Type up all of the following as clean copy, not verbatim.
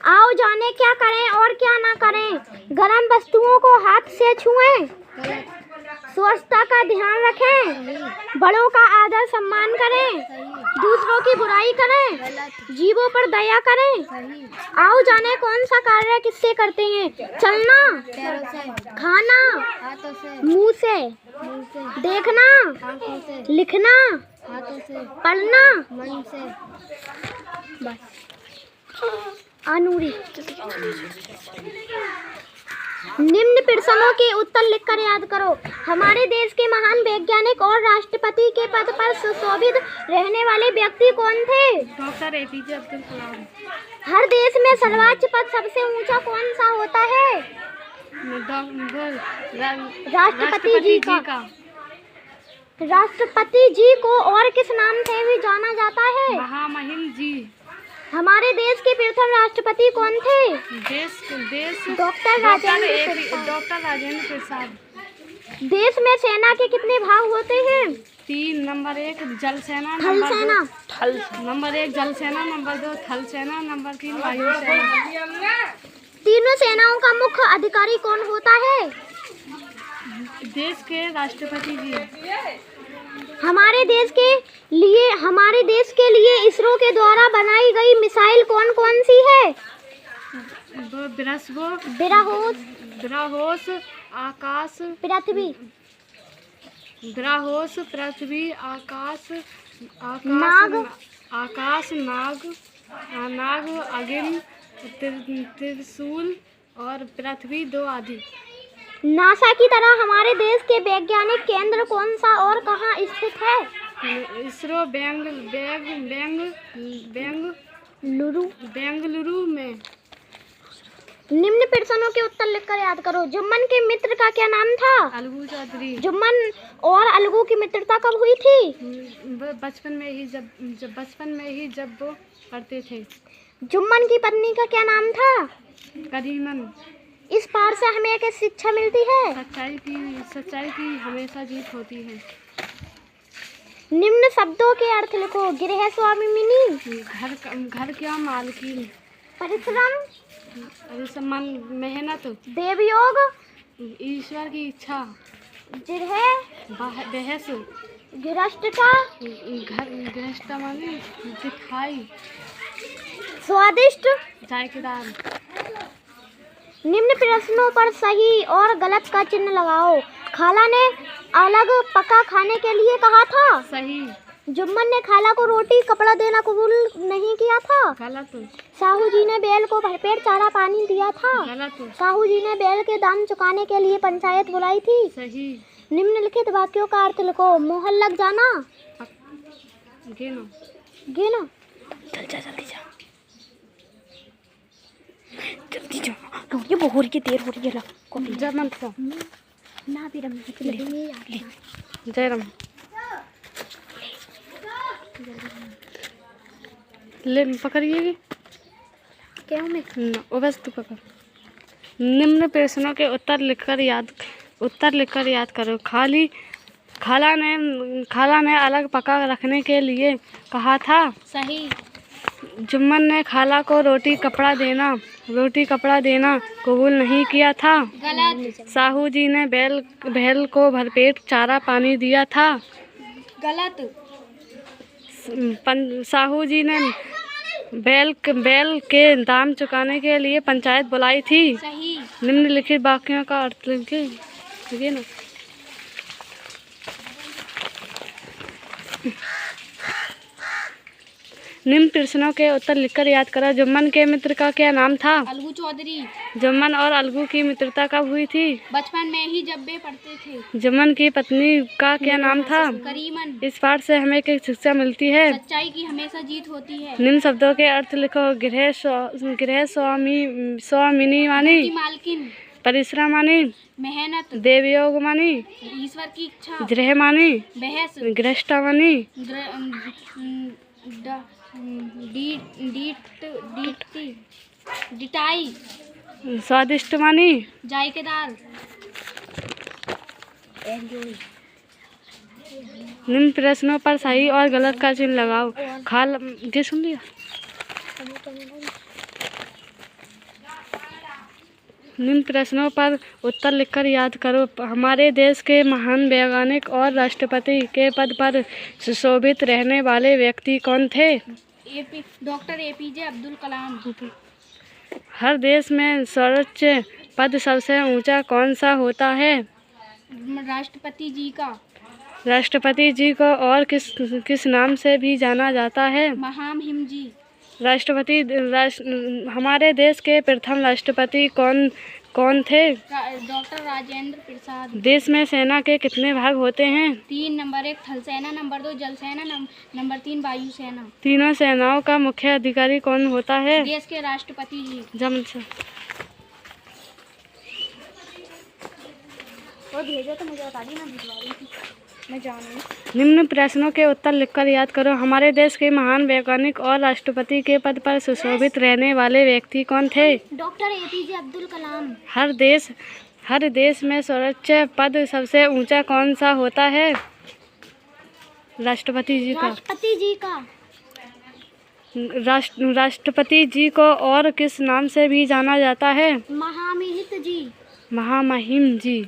आओ जाने क्या करें और क्या ना करें। गर्म वस्तुओं को हाथ से छुएं, स्वच्छता का ध्यान रखें, बड़ों का आदर सम्मान करें, दूसरों की बुराई करें, जीवों पर दया करें। आओ जाने कौन सा कार्य किससे करते हैं। चलना पैरों से, खाना हाथों से, मुंह से, देखना आंखों से, लिखना हाथों से, पढ़ना मन से। बस। अनूरी निम्न प्रश्नों के उत्तर लिखकर याद करो। हमारे देश के महान वैज्ञानिक और राष्ट्रपति के पद पर सुशोभित रहने वाले व्यक्ति कौन थे। Doctor APJ Abdul Kalam. हर देश में सर्वोच्च पद सबसे ऊंचा कौन सा होता है। राष्ट्रपति जी का। राष्ट्रपति जी को और किस नाम से भी जाना जाता है। महामहिम जी। हमारे देश के प्रथम राष्ट्रपति कौन थे। डॉक्टर राजेंद्र प्रसाद। देश में सेना के कितने भाग होते हैं। 3। नंबर 1 जल सेना, थल सेना, नंबर 1 जल सेना, नंबर 2 थल सेना, नंबर 3 वायु सेना। तीनों सेनाओं का मुख्य अधिकारी कौन होता है। देश के राष्ट्रपति जी। हमारे देश के लिए इसरो के द्वारा बनाई गई मिसाइल कौन कौन सी है। ब्रह्मोस, आकाश, पृथ्वी, ब्रह्मोस, पृथ्वी, नाग, अग्नि, त्रिशूल और पृथ्वी 2 आदि। नासा की तरह हमारे देश के वैज्ञानिक केंद्र कौन सा और कहाँ स्थित है। इसरो बेंगलुरु में। निम्न प्रश्नों के उत्तर लिखकर याद करो। जुम्मन के मित्र का क्या नाम था। अलगू चौधरी। जुम्मन और अलगू की मित्रता कब हुई थी। बचपन में ही जब वो पढ़ते थे। जुम्मन की पत्नी का क्या नाम था। करीमन। इस पाठ से हमें एक शिक्षा मिलती है। सच्चाई की हमेशा जीत होती है। निम्न शब्दों के अर्थ लिखो। गृह स्वामिनी, घर क्या मालकिन, परिश्रम, मेहनत, देवयोग, ईश्वर की इच्छा, बहस, गृहस्थता, गृहस्थ माने दिखाई, स्वादिष्ट, जायकेदार। निम्न प्रश्नों पर सही और गलत का चिन्ह लगाओ। खाला ने अलग पका खाने के लिए कहा था। सही। जुम्मन ने खाला को रोटी कपड़ा देना कबूल नहीं किया था। गलत। साहू जी ने बैल को भरपेट चारा पानी दिया था। गलत। साहू जी ने बैल के दाम चुकाने के लिए पंचायत बुलाई थी। सही। निम्नलिखित वाक्यों का अर्थ लिखो। मोहर लग जाना, गिनो, जल्दी जा, ये वो हो रही है, देर हो रही है। जमन सा ना भी जयराम ले पकड़िए क्या मैं वो बस तू पकड़। निम्न प्रश्नों के उत्तर लिखकर याद करो। खाला ने अलग पका रखने के लिए कहा था। सही। जुम्मन ने खाला को रोटी कपड़ा देना कबूल नहीं किया था। गलत। साहू जी ने बैल को भरपेट चारा पानी दिया था। गलत। साहू जी ने बैल के दाम चुकाने के लिए पंचायत बुलाई थी। सही। निम्नलिखित वाक्यों का अर्थ लिखिए ना। निम्न प्रश्नों के उत्तर लिखकर याद करो। जुम्मन के मित्र का क्या नाम था। अलगू चौधरी। जुम्मन और अलगू की मित्रता कब हुई थी। बचपन में ही जब वे पढ़ते थे। जुम्मन की पत्नी का क्या नाम था। करीमन। इस पाठ से हमें क्या शिक्षा मिलती है। सच्चाई की हमेशा जीत होती है। निम्न शब्दों के अर्थ लिखो। गृह स्वामिनी मानी, मालकिन, परिश्रम मानी, मेहनत, देवयोग मानी, ईश्वर की इच्छा, गृह मानी, बहस, गृहस्थ मानी, डिटाई, स्वादिष्ट मानी, जायकेदार। निम्न प्रश्नों पर सही और गलत का चिन्ह लगाओ। ये सुन लिया। निम्न प्रश्नों पर उत्तर लिखकर याद करो। हमारे देश के महान वैज्ञानिक और राष्ट्रपति के पद पर सुशोभित रहने वाले व्यक्ति कौन थे? Doctor APJ Abdul Kalam. हर देश में सर्वोच्च पद सबसे ऊंचा कौन सा होता है? राष्ट्रपति जी का। राष्ट्रपति जी को और किस नाम से भी जाना जाता है? महामहिम जी। हमारे देश के प्रथम राष्ट्रपति कौन थे? डॉक्टर राजेंद्र प्रसाद। देश में सेना के कितने भाग होते हैं? 3। नंबर 1 थल सेना, नंबर 2 जल सेना, नंबर 3 वायु सेना। तीनों सेनाओं का मुख्य अधिकारी कौन होता है? देश के राष्ट्रपति जी। वो भेजो तो मुझे बता दी, मैं भिजवा रही थी, मैं जानूँ। निम्न प्रश्नों के उत्तर लिखकर याद करो। हमारे देश के महान वैज्ञानिक और राष्ट्रपति के पद पर सुशोभित रहने वाले व्यक्ति कौन थे? Doctor APJ Abdul Kalam. हर देश में सर्वोच्च पद सबसे ऊंचा कौन सा होता है? राष्ट्रपति जी का। राष्ट्रपति जी को और किस नाम से भी जाना जाता है? महामहिम जी।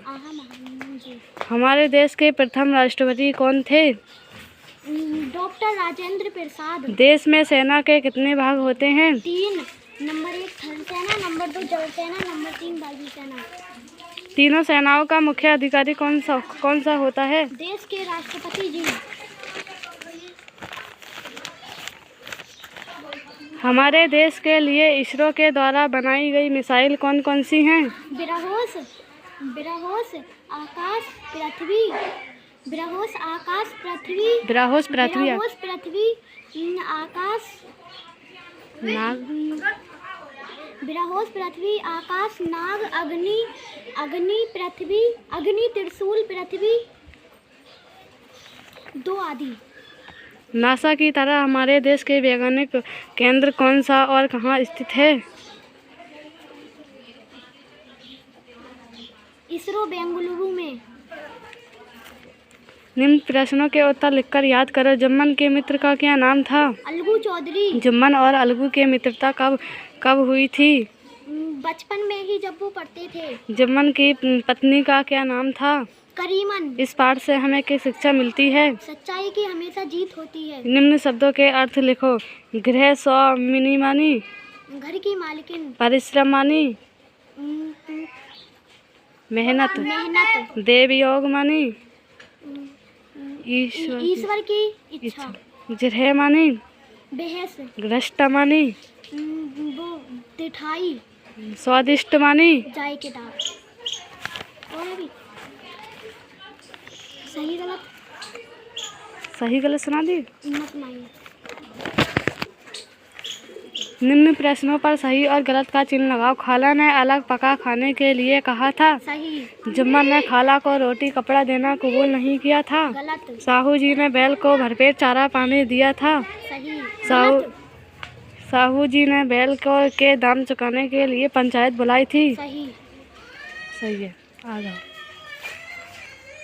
हमारे देश के प्रथम राष्ट्रपति कौन थे? डॉक्टर राजेंद्र प्रसाद। देश में सेना के कितने भाग होते हैं? 3। नंबर 1 थल सेना, नंबर 2 जल सेना, नंबर 3 वायु सेना। तीनों सेनाओं का मुख्य अधिकारी कौन सा होता है? देश के राष्ट्रपति जी। हमारे देश के लिए इसरो के द्वारा बनाई गई मिसाइल कौन कौन सी हैं? बृहस्पति, आकाश, पृथ्वी, आकाश, नाग, अग्नि, त्रिशूल, पृथ्वी, 2 आदि। नासा की तरह हमारे देश के वैज्ञानिक केंद्र कौन सा और कहाँ स्थित है? इसरो बेंगलुरु में। निम्न प्रश्नों के उत्तर लिखकर याद करो। जुम्मन के मित्र का क्या नाम था? अलगू चौधरी। जुम्मन और अलगू की मित्रता कब हुई थी? बचपन में ही, जब वो पढ़ते थे। जुम्मन की पत्नी का क्या नाम था? करीमन। इस पाठ से हमें क्या शिक्षा मिलती है? सच्चाई की हमेशा जीत होती है। निम्न शब्दों के अर्थ लिखो। गृह स्वामिनी मानी, घर की मालकिन। परिश्रम मानी, मेहनत। देव योग मानी, ईश्वर की इच्छा। जिरह मानी, बहस। ग्रस्त मानी, वो तिठाई। स्वादिष्ट मानी, जाए के दाग। और अभी सही गलत सुना दी। निम्न प्रश्नों पर सही और गलत का चिन्ह लगाओ। खाला ने अलग पका खाने के लिए कहा था। सही। जुम्मन ने खाला को रोटी कपड़ा देना कबूल नहीं किया था। गलत। साहू जी ने बैल को भरपेट चारा पानी दिया था। सही। साहू जी ने बैल के दाम चुकाने के लिए पंचायत बुलाई थी। सही। सही है। आ जाओ।